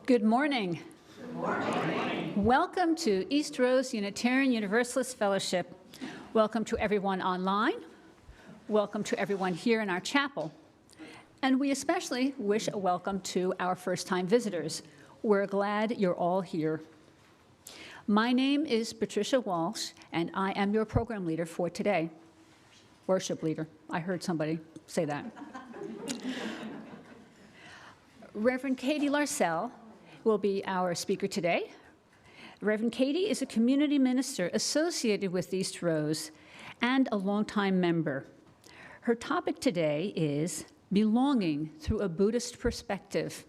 Good morning. Good morning. Welcome to Eastrose Unitarian Universalist Fellowship. Welcome to everyone online. Welcome to everyone here in our chapel. And we especially wish a welcome to our first-time visitors. We're glad you're all here. My name is Patricia Walsh, and I am your program leader for today. Worship leader. I heard somebody say that. Reverend Katie Larsell will be our speaker today. Reverend Katie is a community minister associated with Eastrose and a longtime member. Her topic today is belonging through a Buddhist perspective.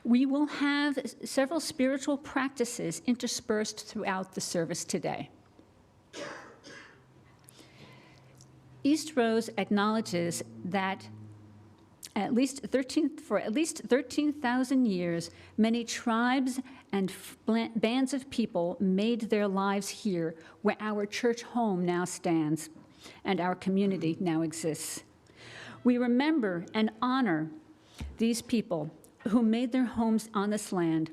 We will have several spiritual practices interspersed throughout the service today. Eastrose acknowledges that for at least 13,000 years, many tribes and bands of people made their lives here where our church home now stands and our community now exists. We remember and honor these people who made their homes on this land,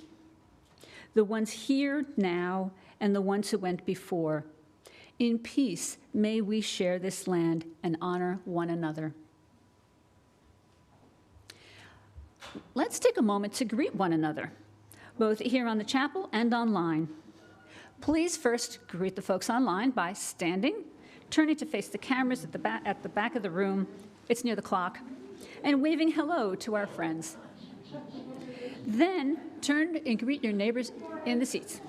the ones here now and the ones who went before. In peace, may we share this land and honor one another. Let's take a moment to greet one another, both here on the chapel and online. Please first greet the folks online by standing, turning to face the cameras at the back of the room, it's near the clock, and waving hello to our friends. Then turn and greet your neighbors in the seats.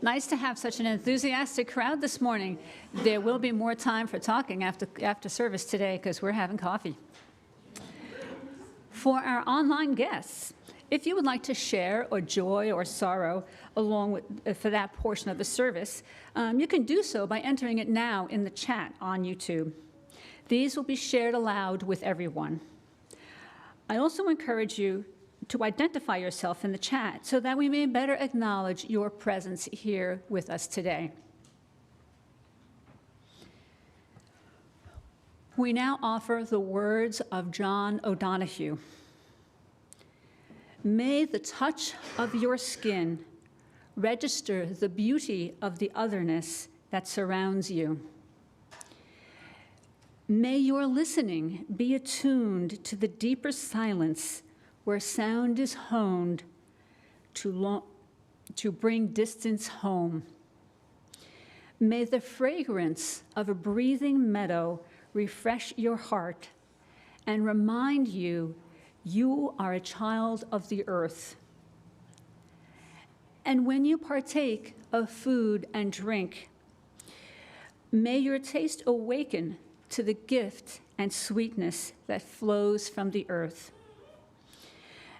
Nice to have such an enthusiastic crowd this morning. There will be more time for talking after service today because we're having coffee. For our online guests, if you would like to share a joy or sorrow for that portion of the service, you can do so by entering it now in the chat on YouTube. These will be shared aloud with everyone. I also encourage you to identify yourself in the chat so that we may better acknowledge your presence here with us today. We now offer the words of John O'Donohue. May the touch of your skin register the beauty of the otherness that surrounds you. May your listening be attuned to the deeper silence where sound is honed to bring distance home. May the fragrance of a breathing meadow refresh your heart and remind you you are a child of the earth. And when you partake of food and drink, may your taste awaken to the gift and sweetness that flows from the earth.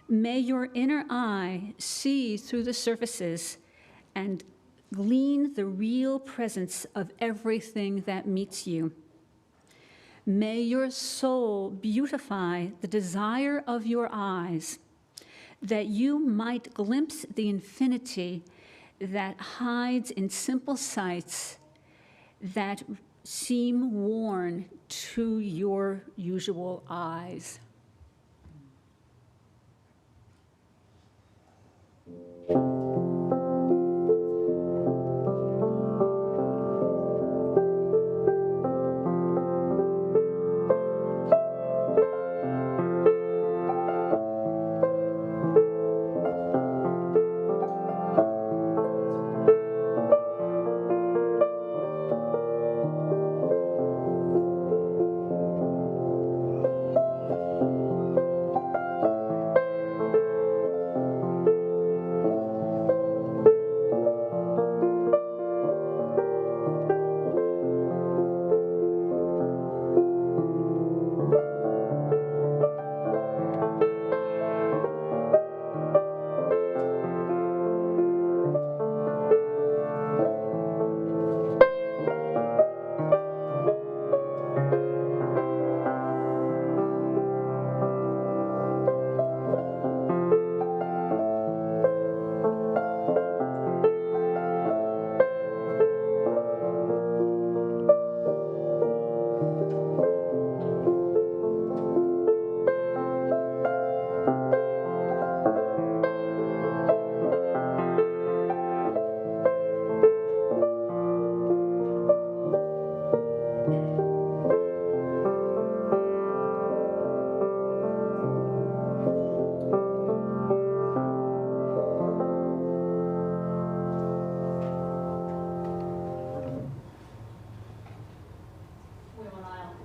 May your inner eye see through the surfaces and glean the real presence of everything that meets you. May your soul beautify the desire of your eyes, that you might glimpse the infinity that hides in simple sights that seem worn to your usual eyes.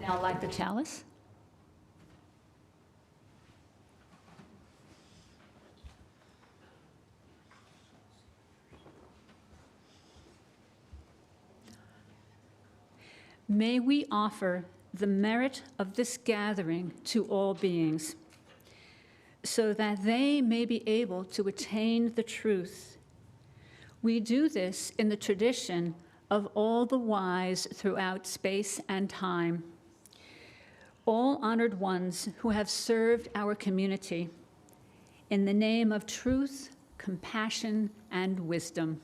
Now light the chalice. May we offer the merit of this gathering to all beings, so that they may be able to attain the truth. We do this in the tradition of all the wise throughout space and time, all honored ones who have served our community in the name of truth, compassion, and wisdom.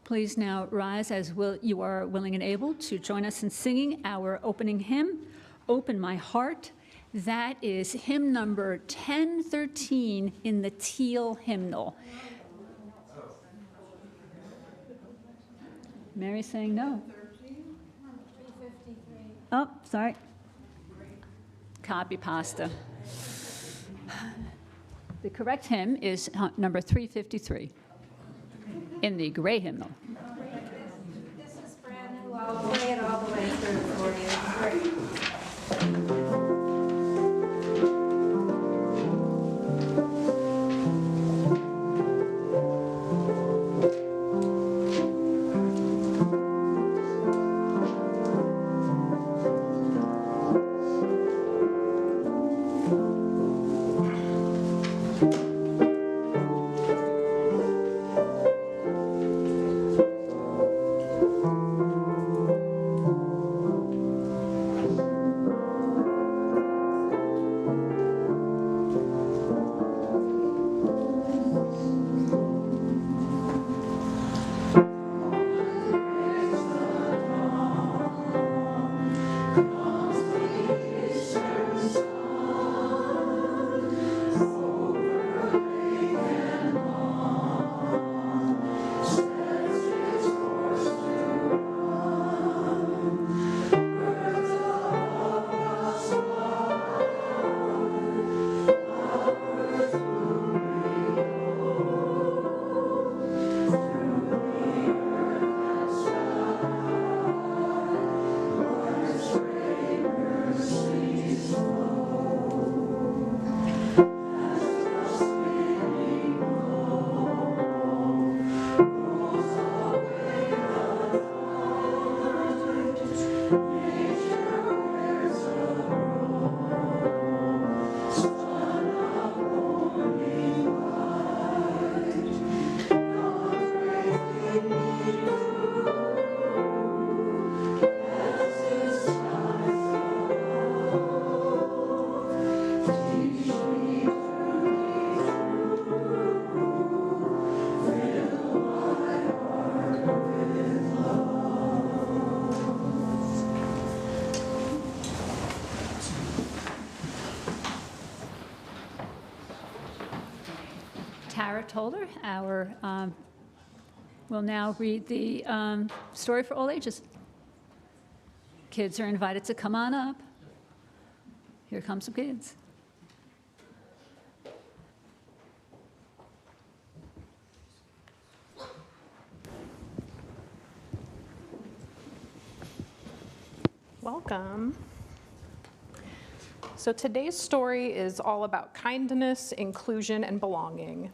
Please now rise as you are willing and able to join us in singing our opening hymn, Open My Heart. That is hymn number 1013 in the teal hymnal. Mary's saying no. Oh, sorry. Copy pasta. The correct hymn is number 353 in the gray hymnal. This is brand new. I'll play it all the way through for you. Toler, will now read the story for all ages. Kids are invited to come on up. Here come some kids. Welcome. So today's story is all about kindness, inclusion, and belonging.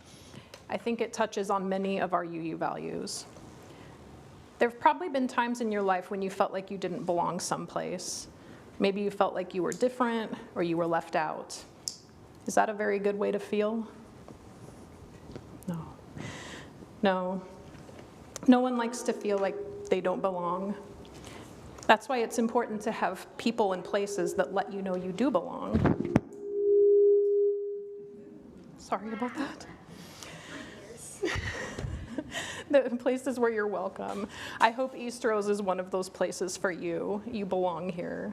I think it touches on many of our UU values. There have probably been times in your life when you felt like you didn't belong someplace. Maybe you felt like you were different or you were left out. Is that a very good way to feel? No. No. No one likes to feel like they don't belong. That's why it's important to have people and places that let you know you do belong. Sorry about that. The places where you're welcome. I hope Eastrose is one of those places for you. You belong here.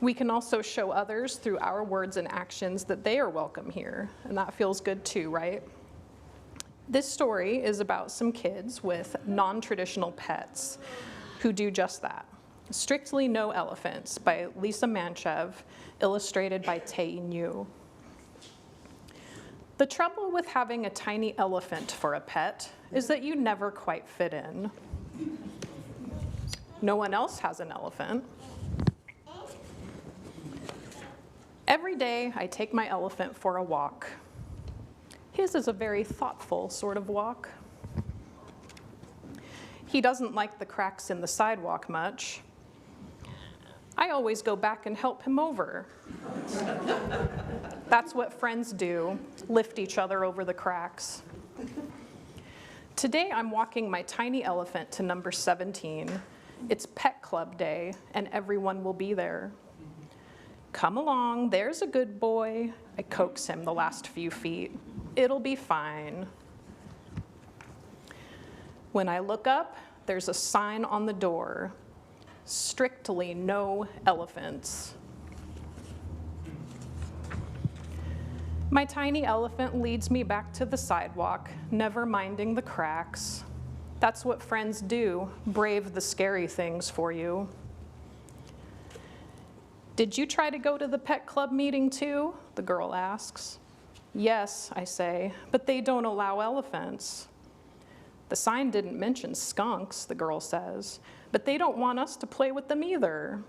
We can also show others through our words and actions that they are welcome here, and that feels good too, right? This story is about some kids with non-traditional pets who do just that. Strictly No Elephants by Lisa Manchev, illustrated by Tae Nhu. The trouble with having a tiny elephant for a pet is that you never quite fit in. No one else has an elephant. Every day I take my elephant for a walk. His is a very thoughtful sort of walk. He doesn't like the cracks in the sidewalk much. I always go back and help him over. That's what friends do, lift each other over the cracks. Today I'm walking my tiny elephant to number 17. It's pet club day, and everyone will be there. Come along, there's a good boy. I coax him the last few feet. It'll be fine. When I look up, there's a sign on the door. Strictly no elephants. My tiny elephant leads me back to the sidewalk, never minding the cracks. That's what friends do, brave the scary things for you. Did you try to go to the pet club meeting too? The girl asks. Yes, I say, but they don't allow elephants. The sign didn't mention skunks, the girl says, but they don't want us to play with them either.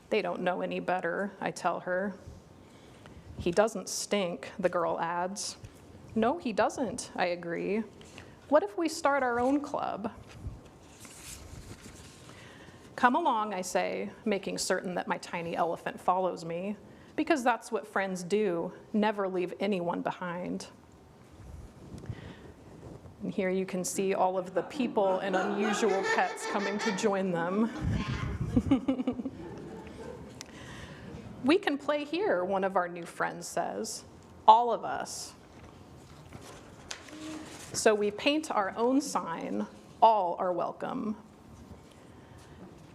They don't know any better, I tell her. He doesn't stink, the girl adds. No, he doesn't, I agree. What if we start our own club? Come along, I say, making certain that my tiny elephant follows me, because that's what friends do, never leave anyone behind. And here you can see all of the people and unusual pets coming to join them. We can play here, one of our new friends says. All of us. So we paint our own sign, all are welcome.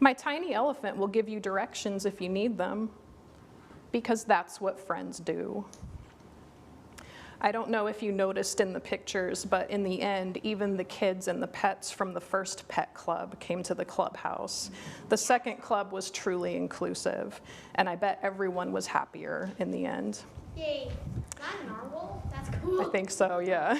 My tiny elephant will give you directions if you need them, because that's what friends do. I don't know if you noticed in the pictures, but in the end, even the kids and the pets from the first pet club came to the clubhouse. The second club was truly inclusive, and I bet everyone was happier in the end. Yay. Is that a narwhal? That's cool. I think so, yeah.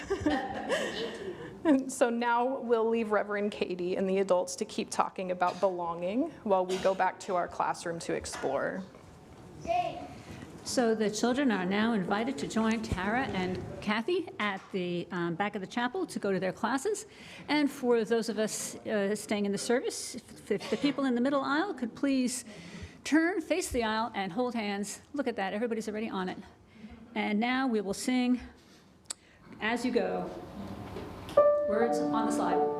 And so now we'll leave Reverend Katie and the adults to keep talking about belonging while we go back to our classroom to explore. Yay. So the children are now invited to join Tara and Kathy at the back of the chapel to go to their classes. And for those of us staying in the service, if the people in the middle aisle could please turn, face the aisle, and hold hands. Look at that, everybody's already on it. And now we will sing As You Go. Words on the slide.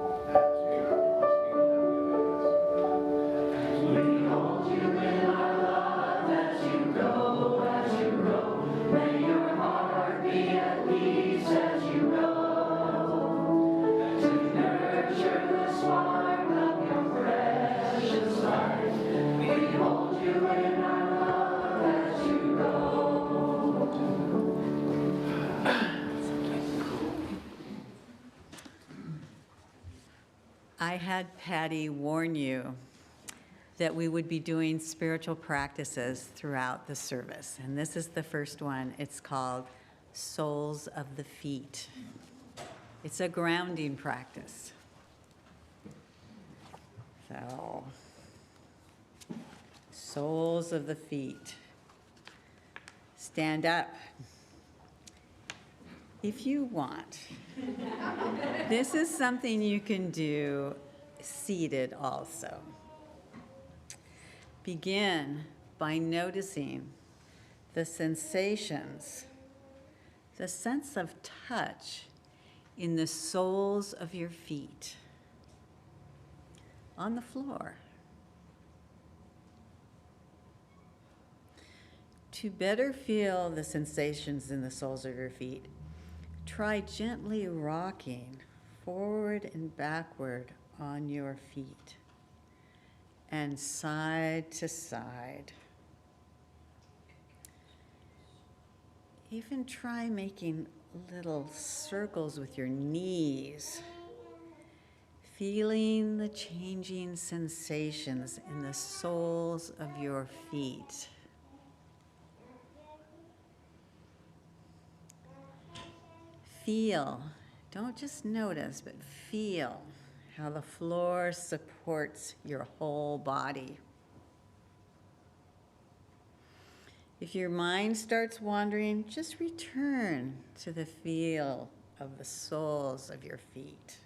I had Patty warn you that we would be doing spiritual practices throughout the service. And this is the first one. It's called Soles of the Feet. It's a grounding practice. So, soles of the feet. Stand up if you want. This is something you can do seated also. Begin by noticing the sensations, the sense of touch in the soles of your feet on the floor. To better feel the sensations in the soles of your feet, try gently rocking forward and backward on your feet and side to side. Even try making little circles with your knees, feeling the changing sensations in the soles of your feet. feel, don't just notice, but feel how the floor supports your whole body. If your mind starts wandering, just return to the feel of the soles of your feet.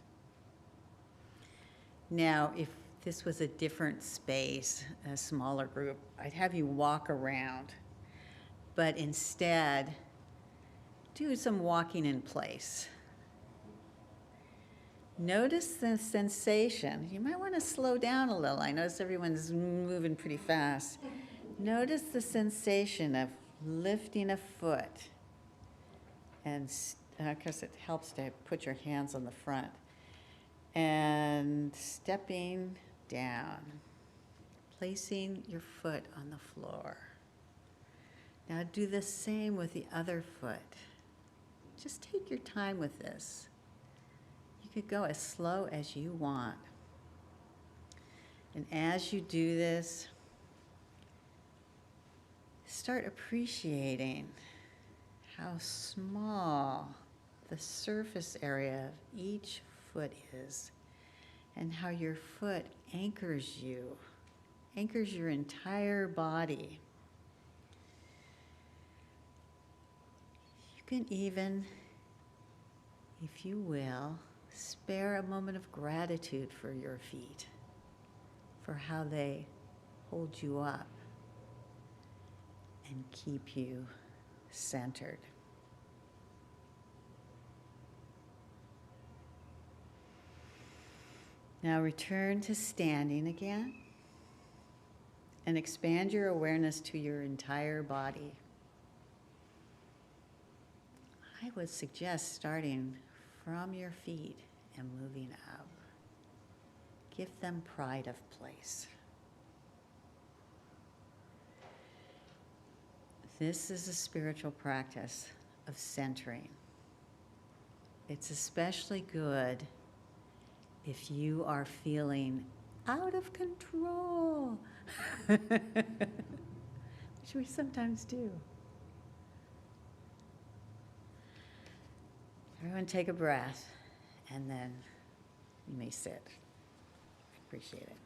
Now, if this was a different space, a smaller group, I'd have you walk around, but instead, do some walking in place. Notice the sensation. You might want to slow down a little. I notice everyone's moving pretty fast. Notice the sensation of lifting a foot, and because it helps to put your hands on the front, and stepping down, placing your foot on the floor. Now do the same with the other foot. Just take your time with this. You could go as slow as you want. And as you do this, start appreciating how small the surface area of each foot is, and how your foot anchors you, anchors your entire body. You can even, if you will, spare a moment of gratitude for your feet, for how they hold you up and keep you centered. Now return to standing again and expand your awareness to your entire body. I would suggest starting from your feet and moving up. Give them pride of place. This is a spiritual practice of centering. It's especially good if you are feeling out of control, which we sometimes do. Everyone take a breath, and then you may sit. I appreciate it.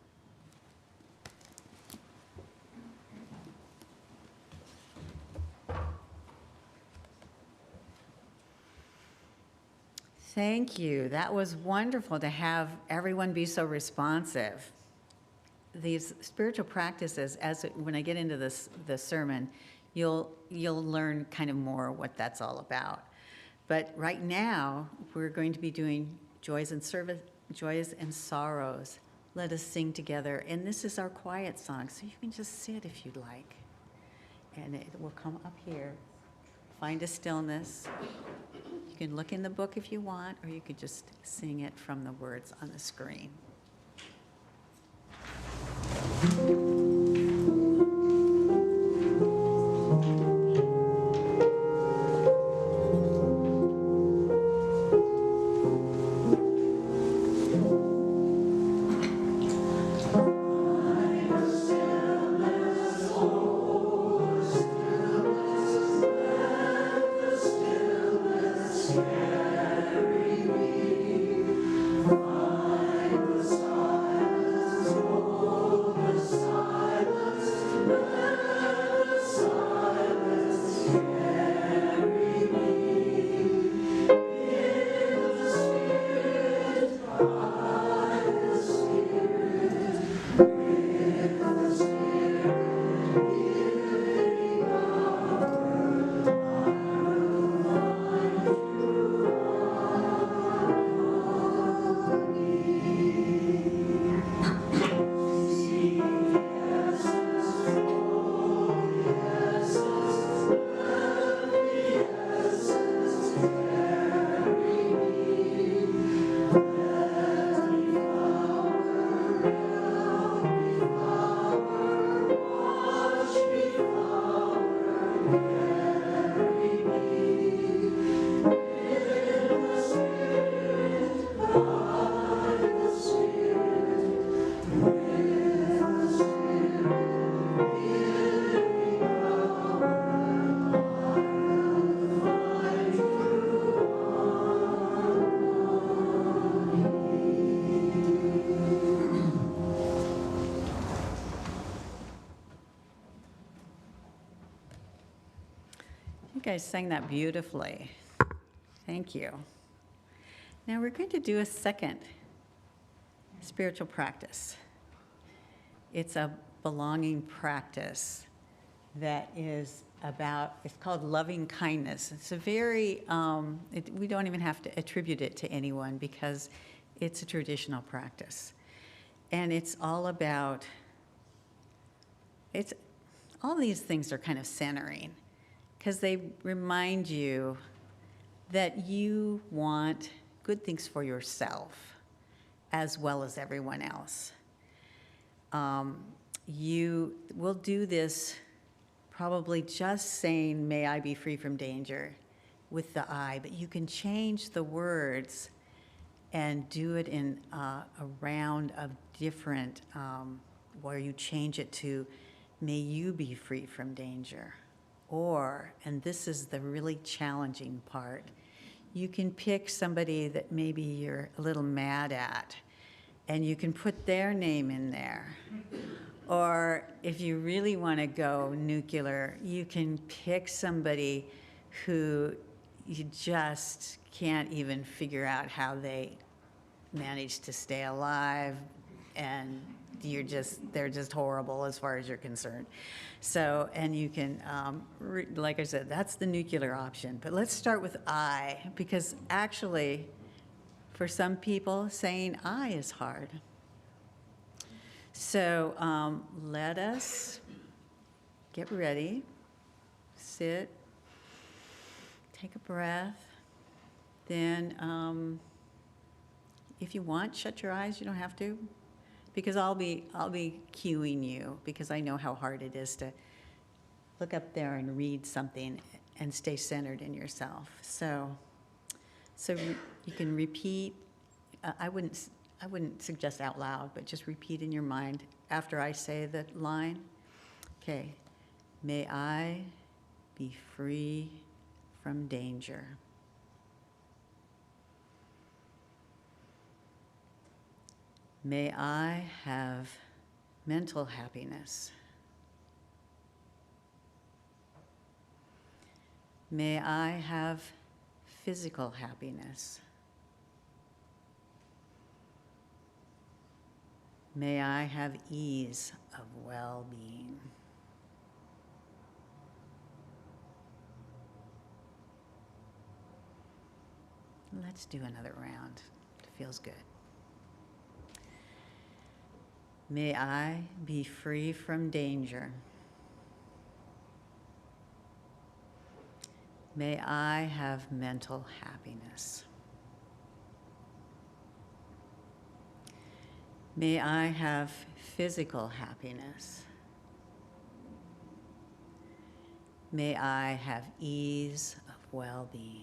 Thank you. That was wonderful to have everyone be so responsive. These spiritual practices, when I get into the sermon, you'll learn kind of more what that's all about. But right now, we're going to be doing joys and sorrows. Let us sing together. And this is our quiet song, so you can just sit if you'd like. And it will come up here. Find a stillness. You can look in the book if you want, or you could just sing it from the words on the screen. guys sang that beautifully. Thank you. Now we're going to do a second spiritual practice. It's a belonging practice that is about, it's called loving kindness. It's a very, we don't even have to attribute it to anyone because it's a traditional practice. And it's all about, all these things are kind of centering because they remind you that you want good things for yourself as well as everyone else. You will do this probably just saying, may I be free from danger with the I, but you can change the words and do it in a round of different, where you change it to, may you be free from danger. Or, and this is the really challenging part, you can pick somebody that maybe you're a little mad at, and you can put their name in there. Or if you really want to go nuclear, you can pick somebody who you just can't even figure out how they managed to stay alive, and they're just horrible as far as you're concerned. So, and you can, like I said, that's the nuclear option. But let's start with I, because actually, for some people, saying I is hard. So let us get ready, sit, take a breath. Then, if you want, shut your eyes. You don't have to, because I'll be cueing you, because I know how hard it is to look up there and read something and stay centered in yourself. So you can repeat. I wouldn't suggest out loud, but just repeat in your mind after I say the line. Okay, may I be free from danger. May I have mental happiness. May I have physical happiness. May I have ease of well-being. Let's do another round. It feels good. May I be free from danger. May I have mental happiness. May I have physical happiness. May I have ease of well-being.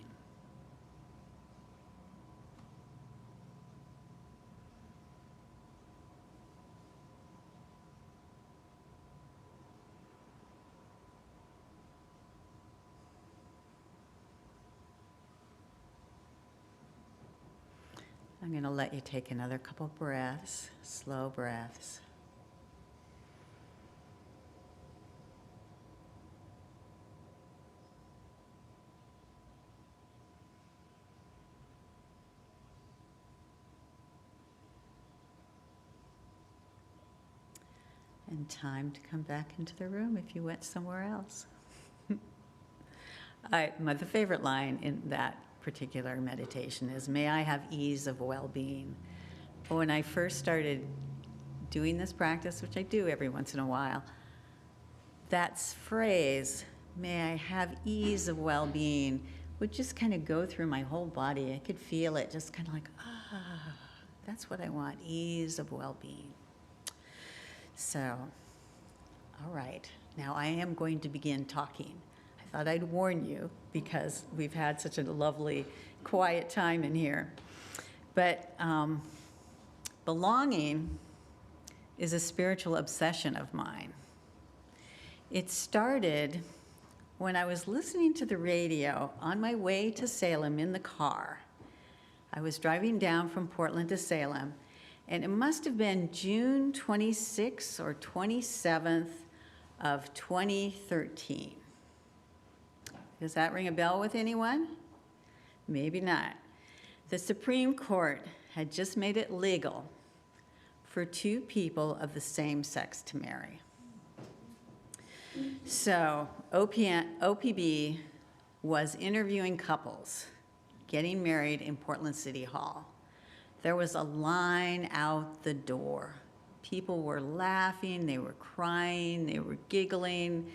I'm going to let you take another couple breaths, slow breaths. And time to come back into the room if you went somewhere else. The favorite line in that particular meditation is, may I have ease of well-being. When I first started doing this practice, which I do every once in a while, that phrase, may I have ease of well-being, would just kind of go through my whole body. I could feel it, just kind of like, that's what I want, ease of well-being. So, all right, now I am going to begin talking. I thought I'd warn you because we've had such a lovely, quiet time in here. But belonging is a spiritual obsession of mine. It started when I was listening to the radio on my way to Salem in the car. I was driving down from Portland to Salem, and it must have been June 26th or 27th of 2013. Does that ring a bell with anyone? Maybe not. The Supreme Court had just made it legal for two people of the same sex to marry. So OPB was interviewing couples getting married in Portland City Hall. There was a line out the door. People were laughing, they were crying, they were giggling.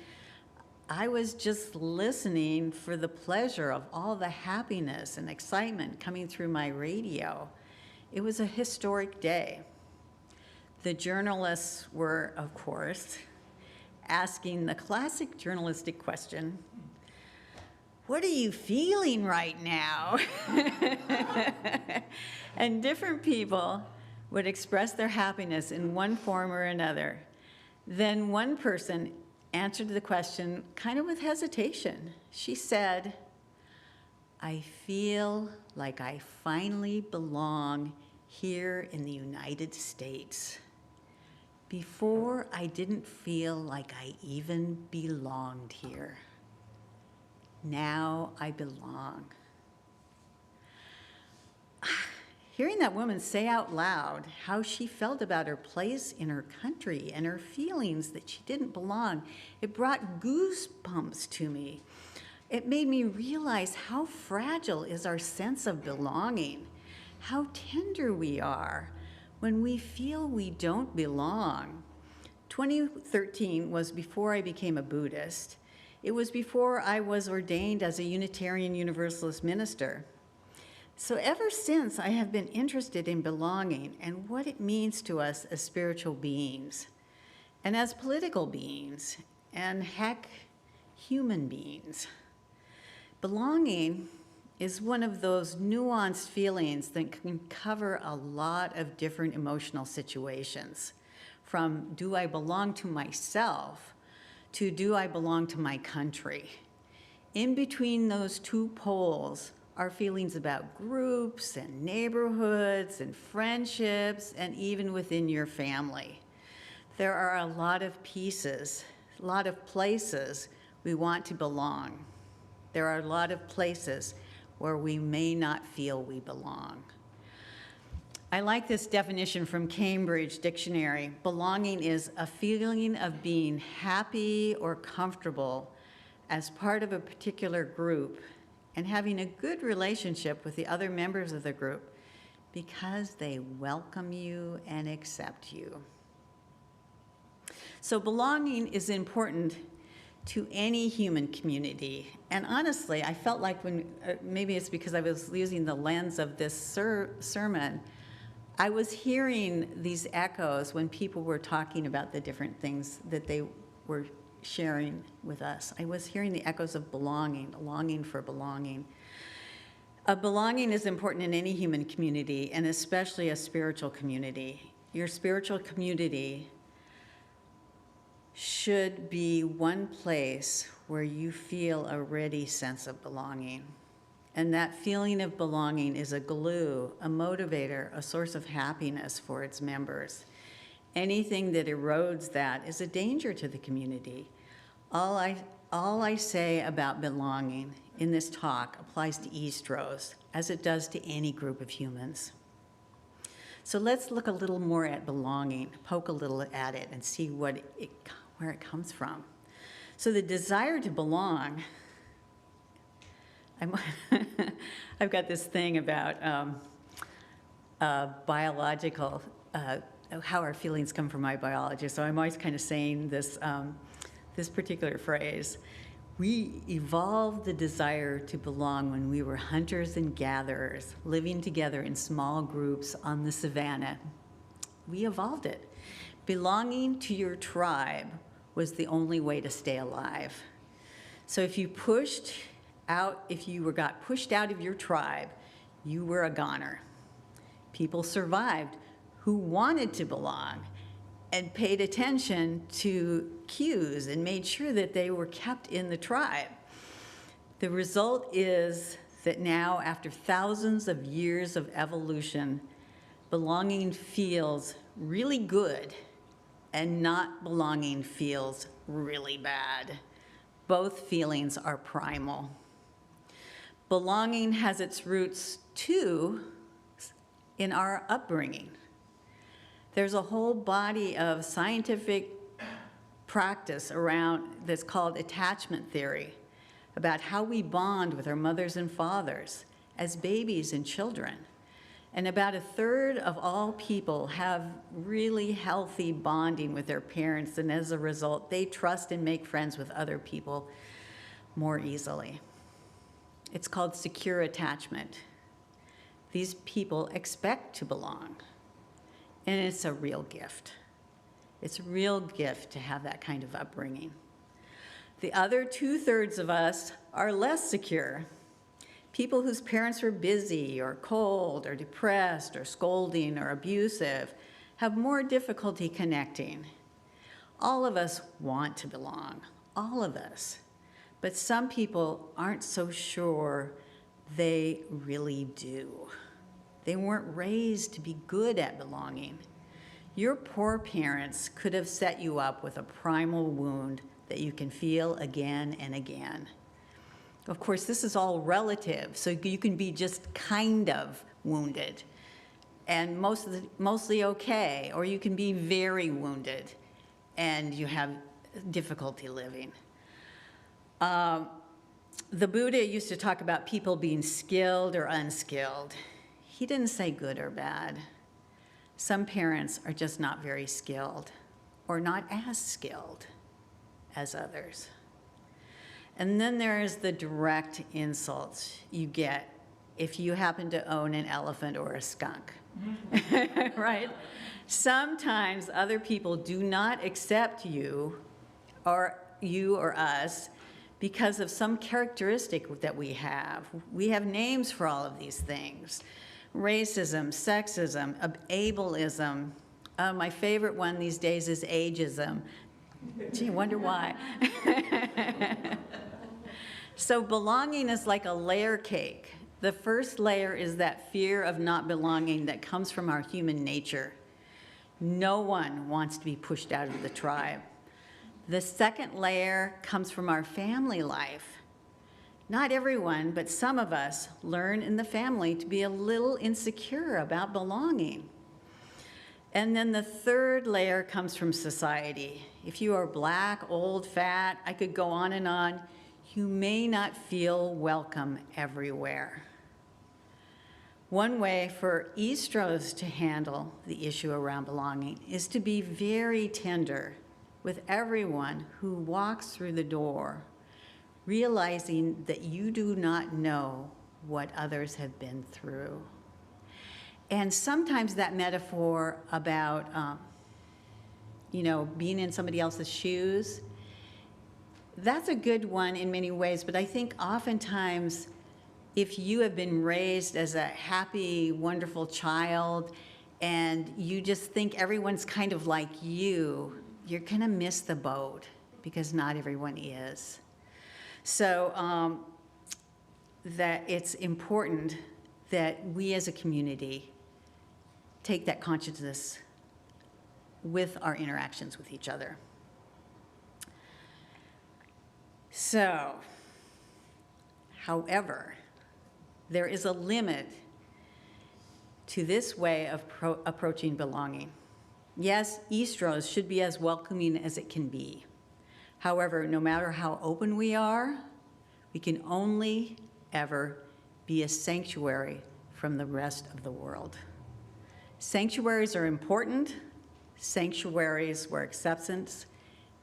I was just listening for the pleasure of all the happiness and excitement coming through my radio. It was a historic day. The journalists were, of course, asking the classic journalistic question, "What are you feeling right now?" And different people would express their happiness in one form or another. Then one person answered the question kind of with hesitation. She said, "I feel like I finally belong here in the United States. Before, I didn't feel like I even belonged here. Now I belong." Hearing that woman say out loud how she felt about her place in her country and her feelings that she didn't belong, it brought goosebumps to me. It made me realize how fragile is our sense of belonging, how tender we are when we feel we don't belong. 2013 was before I became a Buddhist. It was before I was ordained as a Unitarian Universalist minister. So ever since, I have been interested in belonging and what it means to us as spiritual beings, and as political beings, and heck, human beings. Belonging is one of those nuanced feelings that can cover a lot of different emotional situations, from do I belong to myself to do I belong to my country. In between those two poles are feelings about groups and neighborhoods and friendships and even within your family. There are a lot of pieces, a lot of places we want to belong. There are a lot of places where we may not feel we belong. I like this definition from Cambridge Dictionary. Belonging is a feeling of being happy or comfortable as part of a particular group and having a good relationship with the other members of the group because they welcome you and accept you. So belonging is important to any human community. And honestly, I felt like when, maybe it's because I was using the lens of this sermon, I was hearing these echoes when people were talking about the different things that they were sharing with us. I was hearing the echoes of belonging, longing for belonging. Belonging is important in any human community, and especially a spiritual community. Your spiritual community should be one place where you feel a ready sense of belonging. And that feeling of belonging is a glue, a motivator, a source of happiness for its members. Anything that erodes that is a danger to the community. All I say about belonging in this talk applies to Eastrose, as it does to any group of humans. So let's look a little more at belonging, poke a little at it, and see where it comes from. So the desire to belong, I've got this thing about biological, how our feelings come from my biology. So I'm always kind of saying this, this particular phrase. We evolved the desire to belong when we were hunters and gatherers, living together in small groups on the savannah. We evolved it. Belonging to your tribe was the only way to stay alive. So if you got pushed out of your tribe, you were a goner. People survived who wanted to belong and paid attention to cues and made sure that they were kept in the tribe. The result is that now, after thousands of years of evolution, belonging feels really good and not belonging feels really bad. Both feelings are primal. Belonging has its roots, too, in our upbringing. There's a whole body of scientific practice around that's called attachment theory, about how we bond with our mothers and fathers as babies and children. And about a third of all people have really healthy bonding with their parents, and as a result, they trust and make friends with other people more easily. It's called secure attachment. These people expect to belong, and it's a real gift. It's a real gift to have that kind of upbringing. The other 2/3 of us are less secure. People whose parents were busy or cold or depressed or scolding or abusive have more difficulty connecting. All of us want to belong, all of us. But some people aren't so sure they really do. They weren't raised to be good at belonging. Your poor parents could have set you up with a primal wound that you can feel again and again. Of course, this is all relative, so you can be just kind of wounded and mostly okay, or you can be very wounded and you have difficulty living. The Buddha used to talk about people being skilled or unskilled. He didn't say good or bad. Some parents are just not very skilled or not as skilled as others. And then there's the direct insults you get if you happen to own an elephant or a skunk, right? Sometimes other people do not accept you or us because of some characteristic that we have. We have names for all of these things: racism, sexism, ableism. My favorite one these days is ageism. Gee, I wonder why. So belonging is like a layer cake. The first layer is that fear of not belonging that comes from our human nature. No one wants to be pushed out of the tribe. The second layer comes from our family life. Not everyone, but some of us learn in the family to be a little insecure about belonging. And then the third layer comes from society. If you are black, old, fat, I could go on and on, you may not feel welcome everywhere. One way for Eastrose to handle the issue around belonging is to be very tender with everyone who walks through the door, realizing that you do not know what others have been through. And sometimes that metaphor about, being in somebody else's shoes, that's a good one in many ways, but I think oftentimes if you have been raised as a happy, wonderful child and you just think everyone's kind of like you're gonna miss the boat because not everyone is. So that it's important that we as a community take that consciousness with our interactions with each other. So, however, there is a limit to this way of approaching belonging. Yes, Eastrose should be as welcoming as it can be. However, no matter how open we are, we can only ever be a sanctuary from the rest of the world. Sanctuaries are important. Sanctuaries where acceptance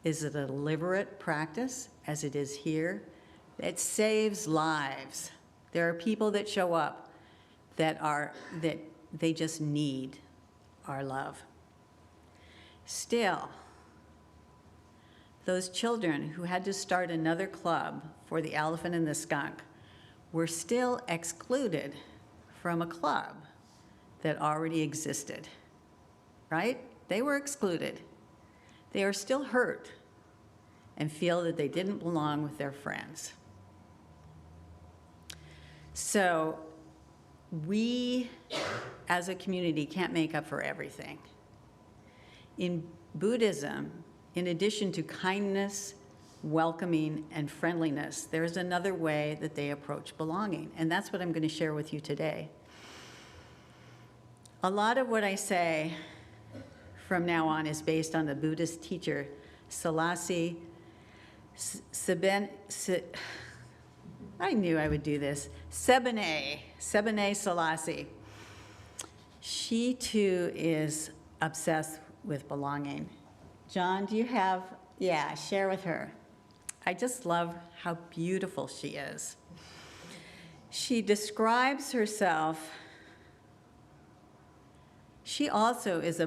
is a deliberate practice, as it is here. It saves lives. There are people that show up that they just need our love. Still, those children who had to start another club for the elephant and the skunk were still excluded from a club that already existed, right? They were excluded. They are still hurt and feel that they didn't belong with their friends. So we, as a community, can't make up for everything. In Buddhism, in addition to kindness, welcoming, and friendliness. There's another way that they approach belonging, and that's what I'm going to share with you today. A lot of what I say from now on is based on the Buddhist teacher, Selassie I knew I would do this. Sebene Selassie. She too is obsessed with belonging. John, do you have, yeah, share with her. I just love how beautiful she is. She describes herself, she also is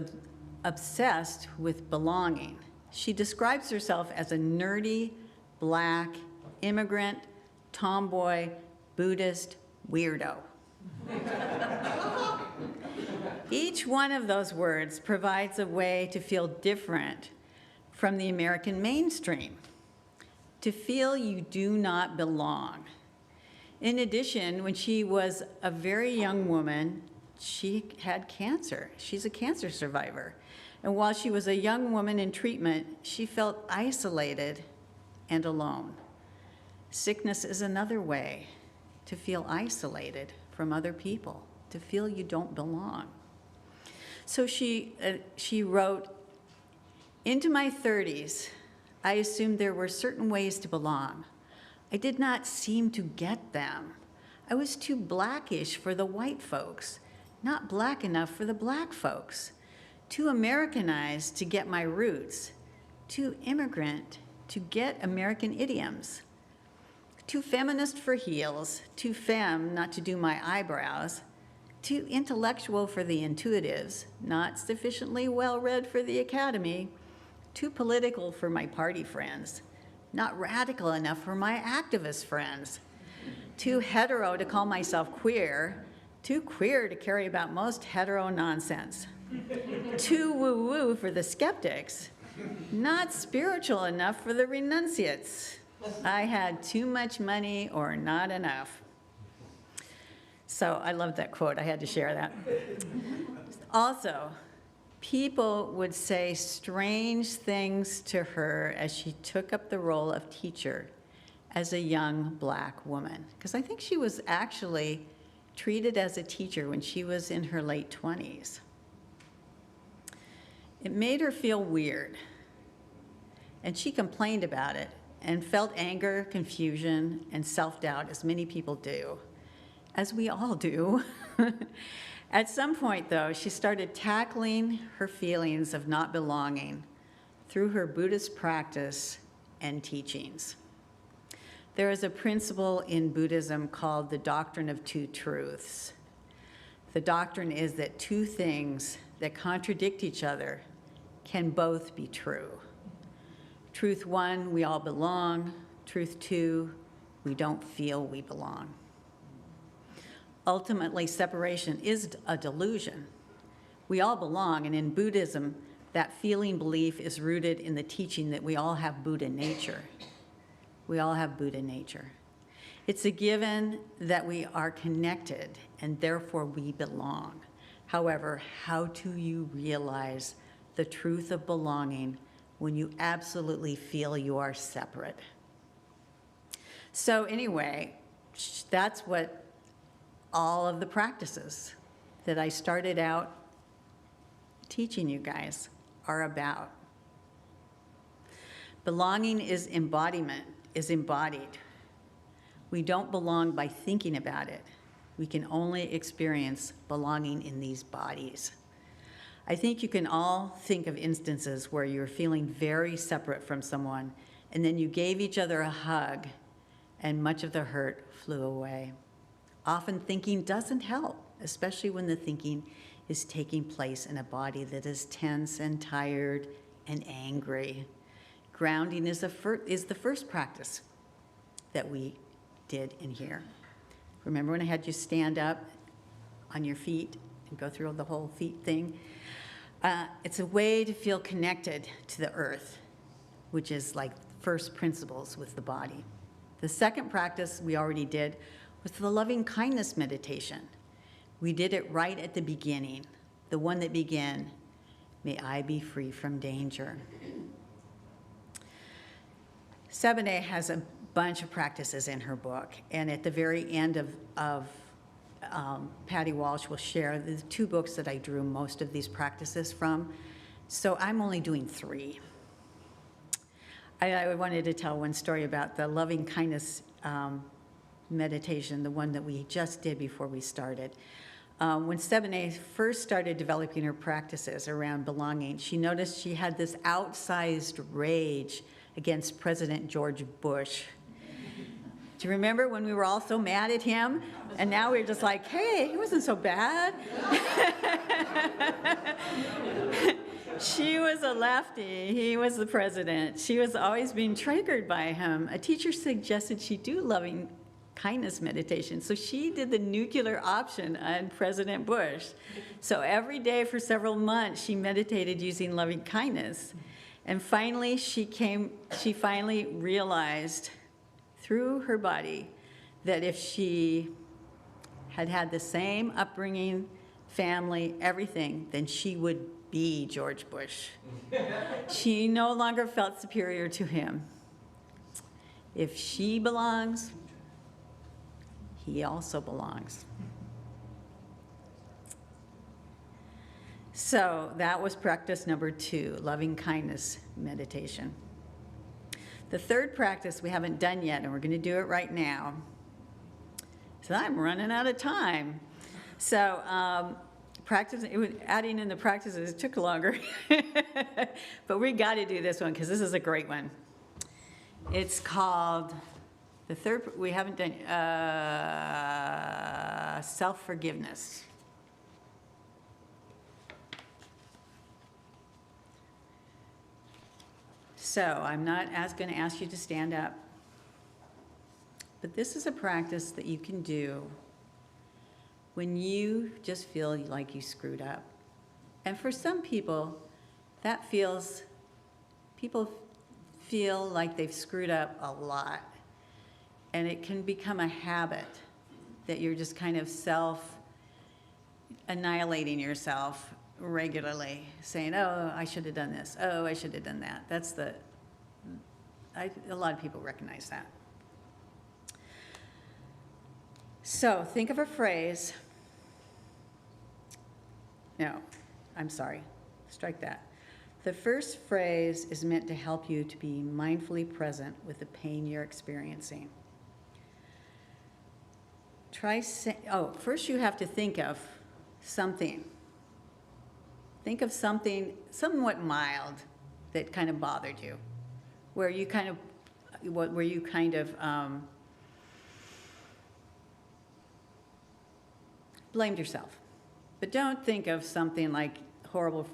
obsessed with belonging. She describes herself as a nerdy, black, immigrant, tomboy, Buddhist weirdo. Each one of those words provides a way to feel different from the American mainstream, to feel you do not belong. In addition, when she was a very young woman, she had cancer. She's a cancer survivor. And while she was a young woman in treatment, she felt isolated and alone. Sickness is another way to feel isolated from other people, to feel you don't belong. So she wrote, "Into my 30s, I assumed there were certain ways to belong. I did not seem to get them. I was too blackish for the white folks, not black enough for the black folks, too Americanized to get my roots, too immigrant to get American idioms, too feminist for heels, too femme not to do my eyebrows, too intellectual for the intuitives, not sufficiently well-read for the academy, too political for my party friends, not radical enough for my activist friends, too hetero to call myself queer, too queer to carry about most hetero nonsense, too woo-woo for the skeptics, not spiritual enough for the renunciates. I had too much money or not enough." So I love that quote. I had to share that. Also, people would say strange things to her as she took up the role of teacher as a young black woman, because I think she was actually treated as a teacher when she was in her late 20s. It made her feel weird, and she complained about it and felt anger, confusion, and self-doubt, as many people do, as we all do. At some point, though, she started tackling her feelings of not belonging through her Buddhist practice and teachings. There is a principle in Buddhism called the doctrine of two truths. The doctrine is that two things that contradict each other can both be true. Truth one, we all belong. Truth two, we don't feel we belong. Ultimately, separation is a delusion. We all belong, and in Buddhism, that feeling belief is rooted in the teaching that we all have Buddha nature. We all have Buddha nature. It's a given that we are connected, and therefore we belong. However, how do you realize the truth of belonging when you absolutely feel you are separate? So anyway, that's what all of the practices that I started out teaching you guys are about. Belonging is embodied. We don't belong by thinking about it. We can only experience belonging in these bodies. I think you can all think of instances where you're feeling very separate from someone, and then you gave each other a hug, and much of the hurt flew away. Often thinking doesn't help, especially when the thinking is taking place in a body that is tense and tired and angry. Grounding is the first practice that we did in here. Remember when I had you stand up on your feet and go through the whole feet thing? It's a way to feel connected to the earth, which is like first principles with the body. The second practice we already did was the loving kindness meditation. We did it right at the beginning, the one that began, "May I be free from danger." 7A has a bunch of practices in her book, and at the very end of Patty Walsh will share the 2 books that I drew most of these practices from. So I'm only doing 3. I wanted to tell one story about the loving kindness meditation, the one that we just did before we started. When 7A first started developing her practices around belonging, she noticed she had this outsized rage against President George Bush. Do you remember when we were all so mad at him? And now we're just like, hey, he wasn't so bad. She was a lefty. He was the president. She was always being triggered by him. A teacher suggested she do loving kindness meditation. So she did the nuclear option on President Bush. So every day for several months, she meditated using loving kindness. And finally, she finally realized through her body that if she had had the same upbringing, family, everything, then she would be George Bush. She no longer felt superior to him. If she belongs, he also belongs. So that was practice number 2, loving kindness meditation. The third practice we haven't done yet, and we're going to do it right now. So I'm running out of time. So adding in the practices took longer, but we got to do this one because this is a great one. It's called, the third, we haven't done, self-forgiveness. So I'm not going to ask you to stand up, but this is a practice that you can do when you just feel like you screwed up. And for some people, people feel like they've screwed up a lot. And it can become a habit that you're just kind of self-annihilating yourself regularly, saying, oh, I should have done this. Oh, I should have done that. A lot of people recognize that. So think of a phrase. No, I'm sorry, strike that. The first phrase is meant to help you to be mindfully present with the pain you're experiencing. First you have to think of something. Think of something somewhat mild that kind of bothered you, where you kind of blamed yourself. But don't think of something like horrible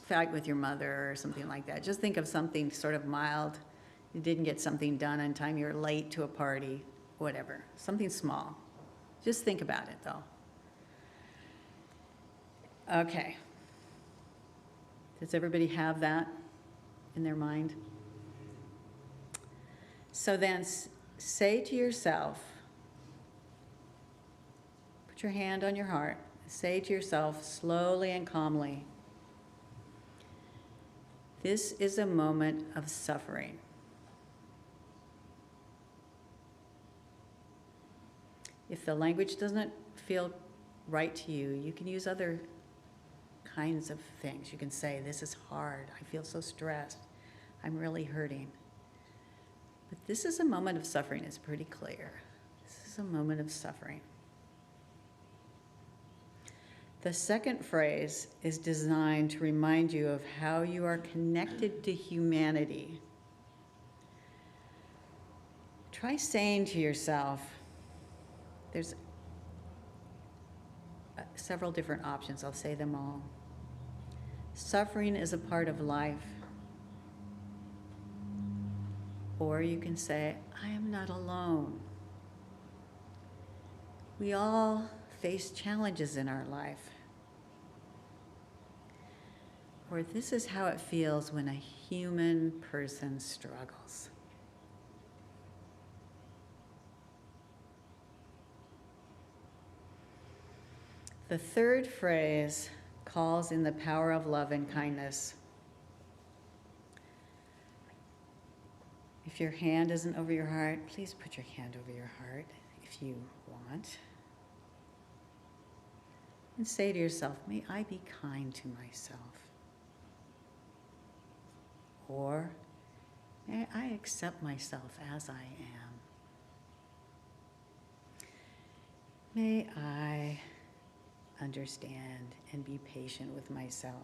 fight with your mother or something like that. Just think of something sort of mild. You didn't get something done on time, you're late to a party, whatever. Something small. Just think about it, though. Okay. Does everybody have that in their mind? So then say to yourself, put your hand on your heart, say to yourself slowly and calmly, this is a moment of suffering. If the language doesn't feel right to you, you can use other kinds of things. You can say, this is hard. I feel so stressed. I'm really hurting. But this is a moment of suffering. It's pretty clear. This is a moment of suffering. The second phrase is designed to remind you of how you are connected to humanity. Try saying to yourself, there's several different options. I'll say them all. Suffering is a part of life. Or you can say, I am not alone. We all face challenges in our life. Or this is how it feels when a human person struggles. The third phrase calls in the power of love and kindness. If your hand isn't over your heart, please put your hand over your heart if you want. And say to yourself, may I be kind to myself. Or may I accept myself as I am. May I understand and be patient with myself.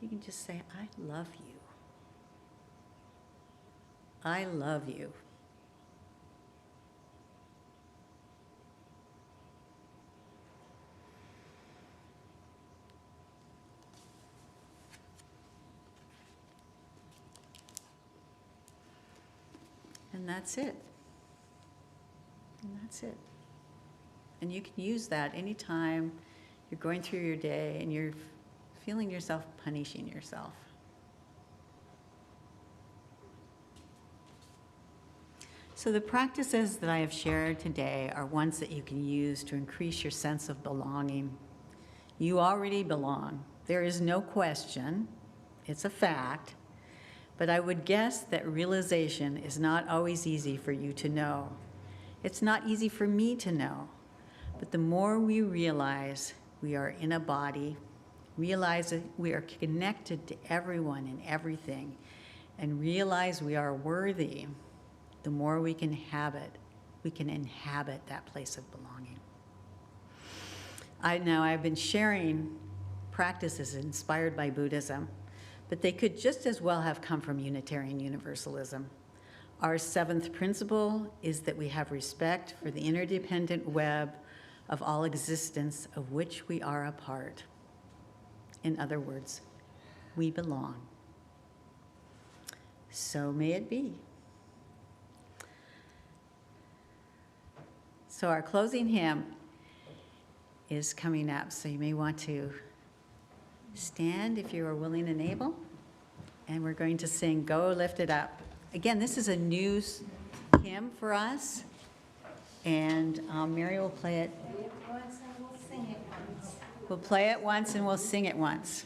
You can just say, I love you. I love you. And that's it. And that's it. And you can use that anytime you're going through your day and you're feeling yourself punishing yourself. So the practices that I have shared today are ones that you can use to increase your sense of belonging. You already belong. There is no question. It's a fact. But I would guess that realization is not always easy for you to know. It's not easy for me to know. But the more we realize we are in a body, realize that we are connected to everyone and everything, and realize we are worthy, the more we can inhabit that place of belonging. I've been sharing practices inspired by Buddhism, but they could just as well have come from Unitarian Universalism. Our seventh principle is that we have respect for the interdependent web of all existence of which we are a part. In other words, we belong. So may it be. So our closing hymn is coming up, so you may want to stand if you are willing and able. And we're going to sing Go Lift It Up. Again, this is a new hymn for us, and Mary will play it. We'll play it once and we'll sing it once.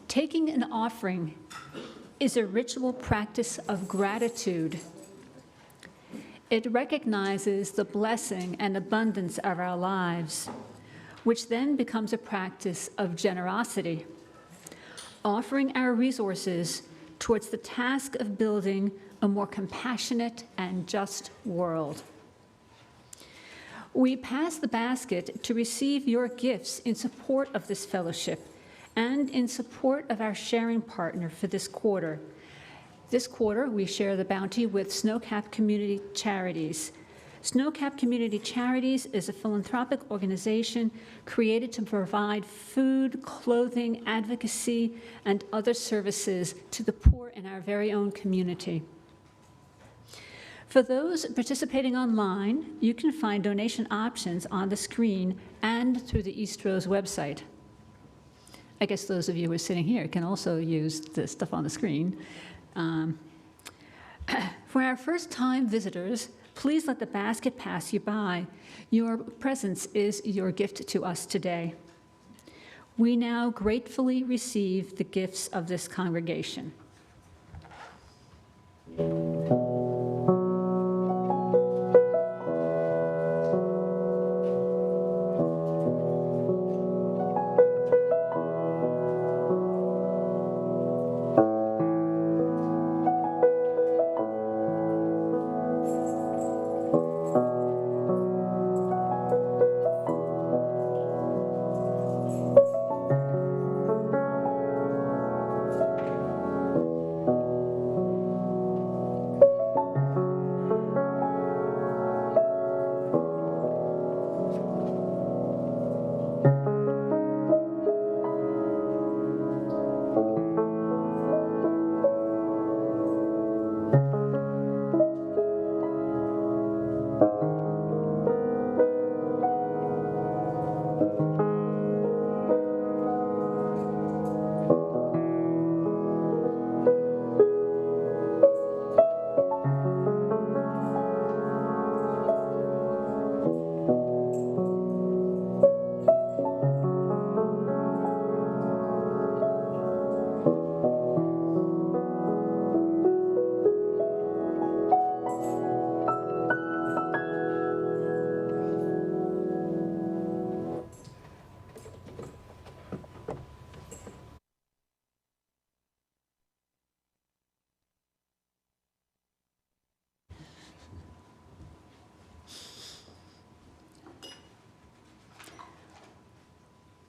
Taking an offering is a ritual practice of gratitude. It recognizes the blessing and abundance of our lives, which then becomes a practice of generosity, offering our resources towards the task of building a more compassionate and just world. We pass the basket to receive your gifts in support of this fellowship and in support of our sharing partner for this quarter. This quarter, we share the bounty with Snowcap Community Charities. Snowcap Community Charities is a philanthropic organization created to provide food, clothing, advocacy, and other services to the poor in our very own community. For those participating online, you can find donation options on the screen and through the Eastrose website. I guess those of you who are sitting here can also use the stuff on the screen. For our first-time visitors, please let the basket pass you by. Your presence is your gift to us today. We now gratefully receive the gifts of this congregation.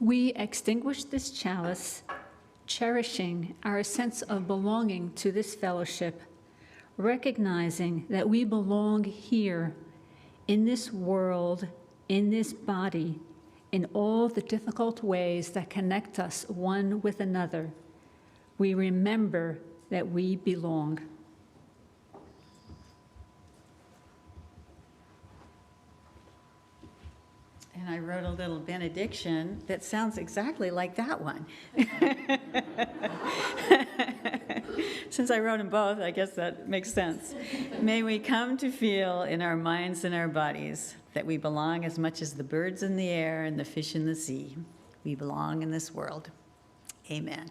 We extinguish this chalice, cherishing our sense of belonging to this fellowship, recognizing that we belong here, in this world, in this body, in all the difficult ways that connect us one with another. We remember that we belong. And I wrote a little benediction that sounds exactly like that one. Since I wrote them both, I guess that makes sense. May we come to feel in our minds and our bodies that we belong as much as the birds in the air and the fish in the sea. We belong in this world. Amen.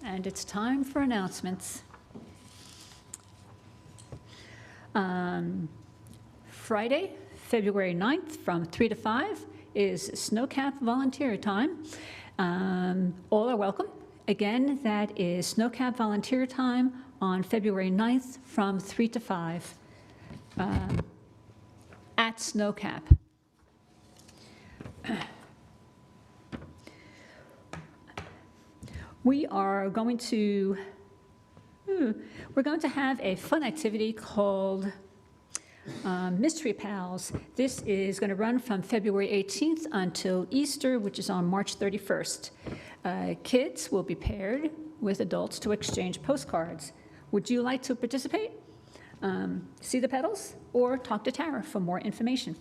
And it's time for announcements. Friday, February 9th from 3 to 5 is Snowcap volunteer time. All are welcome. Again, that is Snowcap volunteer time on February 9th from 3 to 5 at Snowcap. We are going to, we're going to have a fun activity called Mystery Pals. This is going to run from February 18th until Easter, which is on March 31st. Kids will be paired with adults to exchange postcards. Would you like to participate? See the pedals or talk to Tara for more information.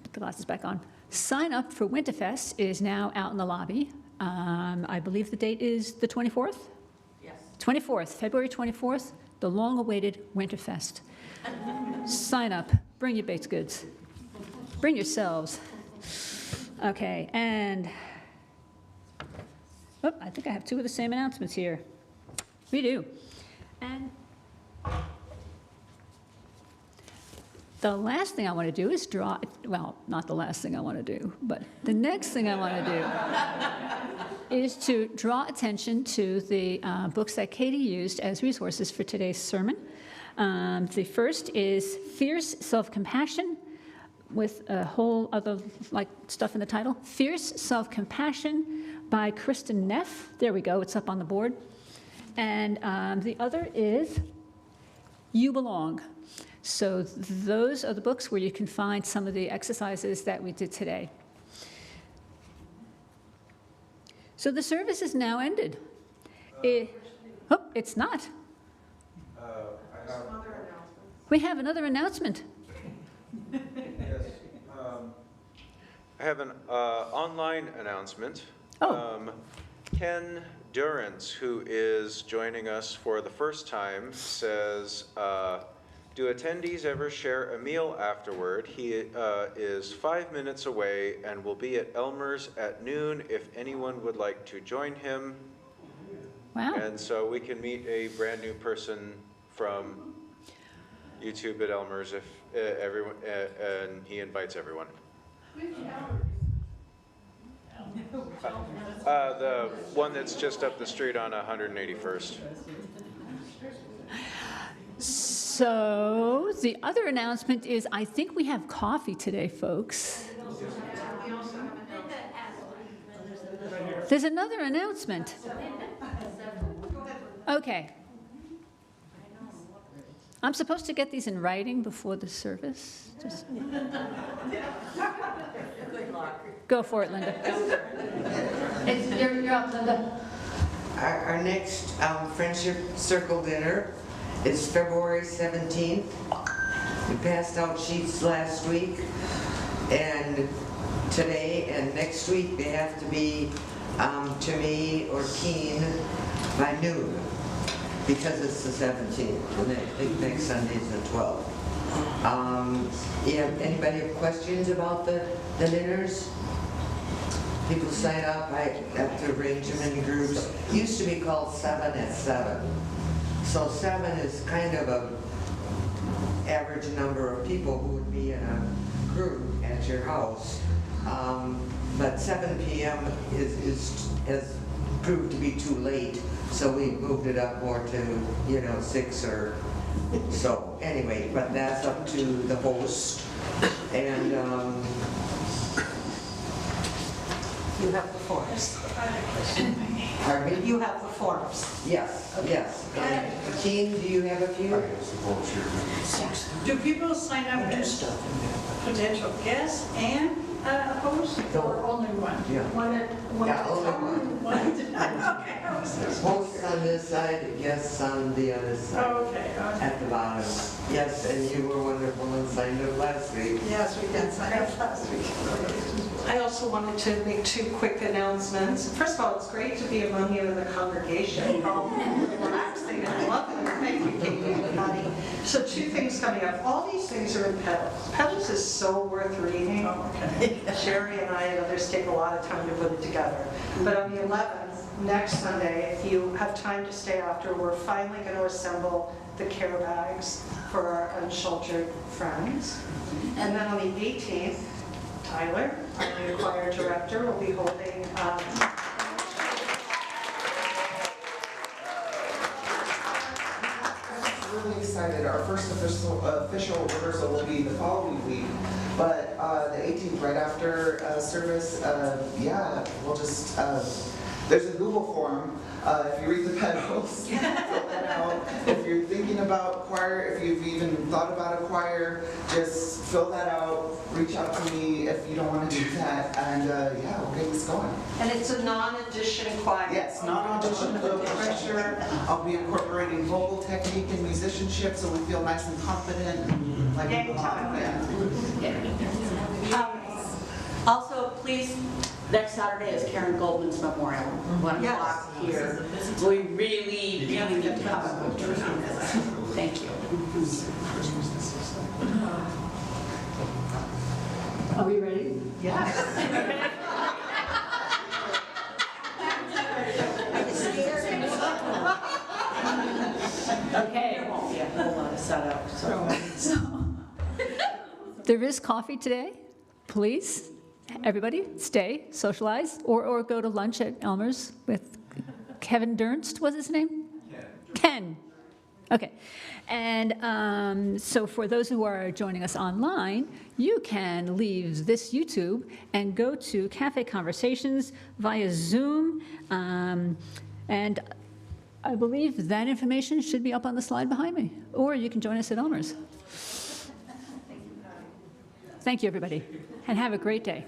Put the glasses back on. Sign up for Winterfest is now out in the lobby. I believe the date is the 24th? Yes. 24th, February 24th, the long-awaited Winterfest. Sign up, bring your baked goods, bring yourselves. Okay, and I think I have two of the same announcements here. We do. And the last thing I want to do is draw, well, not the last thing I want to do, but the next thing I want to do is to draw attention to the books that Katie used as resources for today's sermon. The first is Fierce Self-Compassion, with a whole other stuff in the title. Fierce Self-Compassion by Kristen Neff. There we go, it's up on the board. And the other is You Belong. So those are the books where you can find some of the exercises that we did today. So the service is now ended. It's not. We have another announcement. Yes. I have an online announcement. Ken Durrance, who is joining us for the first time, says, do attendees ever share a meal afterward? He is 5 minutes away and will be at Elmer's at noon if anyone would like to join him. Wow. And so we can meet a brand new person from YouTube at Elmer's if everyone, and he invites everyone. The one that's just up the street on 181st. So the other announcement is, I think we have coffee today, folks. There's another announcement. Okay. I'm supposed to get these in writing before the service? Go for it, Linda. You're up, Linda. Our next Friendship Circle dinner is February 17th. We passed out sheets last week, and today and next week they have to be to me or Keen by noon, because it's the 17th, and I think next Sunday's the 12th. Anybody have questions about the dinners? People sign up, I have to arrange them in groups. It used to be called 7 at 7. So 7 is kind of a average number of people who would be in a group at your house. But 7 p.m. has proved to be too late, so we moved it up more to, 6 or so. Anyway, but that's up to the host. And you have the forms. Pardon me? You have the forms. Yes, yes. And Keen, do you have a few? Do people sign up as potential guests and a host, or only one? Yeah. One. Yeah, only one. Okay. Hosts on this side, guests on the other side. Okay. At the bottom. Yes, and you were wonderful and signed up last week. Yes, we did sign up last week. I also wanted to make 2 quick announcements. First of all, it's great to be among you in the congregation. Relax thing. I love it. Thank you, Katie and Patty. So 2 things coming up. All these things are in Petals. Petals is so worth reading. Sherry and I and others take a lot of time to put it together. But on the 11th, next Sunday, if you have time to stay after, we're finally going to assemble the care bags for our unsheltered friends. And then on the 18th, Tyler, our new choir director, will be holding really excited. Our first official rehearsal will be the following week, but the 18th, right after service, yeah, we'll just, there's a Google form. If you read the Petals, fill that out. If you're thinking about choir, if you've even thought about a choir, just fill that out. Reach out to me if you don't want to do that, and yeah, we'll get this going. and it's a non-audition choir. Yes, non-audition, no pressure. I'll be incorporating vocal technique and musicianship, so we feel nice and confident. And like Gang time. Yeah. Also, please, next Saturday is Karen Goldman's memorial, 1 Yes. o'clock here. We really, really need to have a good turnout. Thank you. Are we ready? Yes. Okay. There won't be a whole lot of setup, so. There is coffee today. Please, everybody, stay, socialize, or go to lunch at Elmer's with Kevin Dernst, was his name? Ken. Okay. And so for those who are joining us online, you can leave this YouTube and go to Cafe Conversations via Zoom. And I believe that information should be up on the slide behind me. Or you can join us at Elmer's. Thank you, everybody, and have a great day.